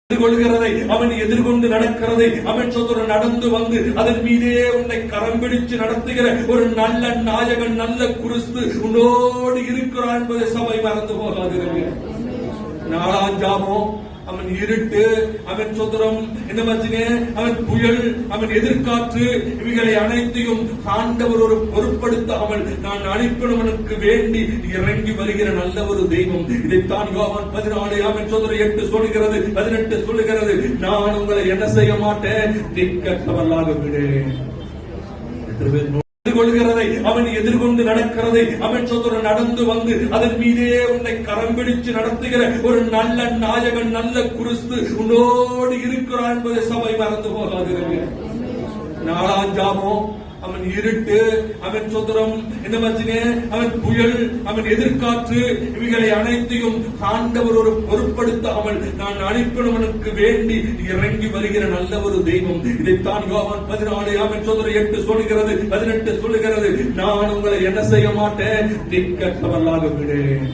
கொள்கிறதை அவன் எதிர்கொண்டு நடக்கிறதை அவன் நடந்து வந்து அதன் மீதே உன்னை கரம் பிடிச்சு நடத்துகிற ஒரு நல்ல நாயகன், நல்ல கிறிஸ்து உன்னோடு இருக்கிறான் என்பதை சபை மறந்து போகாது. நாலாம் ஜாமம் அவன் இருட்டு, அவன் சொந்தரம் என்ன மச்சினே, அவன் புயல், அவன் எதிர்காற்று, இவைகளை அனைத்தையும் ஆண்டவர் ஒரு பொருட்படுத்தாமல் நான் அனுப்பினவனுக்கு வேண்டி இறங்கி வருகிற நல்ல ஒரு தெய்வம். இதைத்தான் யோவான் 14 அவன் சொந்தரம் 8 சொல்லுகிறது, 18 சொல்லுகிறது, நான் உங்களை என்ன செய்ய மாட்டேன், திக்கற்றவர்களாக விடேன். கொள்கிறதை அவன் எதிர்கொண்டு நடக்கிறதை அவன் நடந்து வந்து அதன் மீதே உன்னை கரம் பிடிச்சு நடத்துகிற ஒரு நல்ல நாயகன், நல்ல கிறிஸ்து உன்னோடு இருக்கிறான் என்பதை சபை மறந்து போகாது. நாலாம் ஜாமம் அவன் இருட்டு, அவன் சொந்தரம் என்ன மச்சினே, அவன் புயல், அவன் எதிர்காற்று, இவைகளை அனைத்தையும் ஆண்டவர் ஒரு பொருட்படுத்தாமல் நான் அனுப்பினவனுக்கு வேண்டி இறங்கி வருகிற நல்ல ஒரு தெய்வம். இதைத்தான் யோவான் 14 அவன் 8 சொல்லுகிறது, 18 சொல்லுகிறது, நான் உங்களை என்ன செய்ய மாட்டேன், திக்கற்றவர்களாக விடேன்.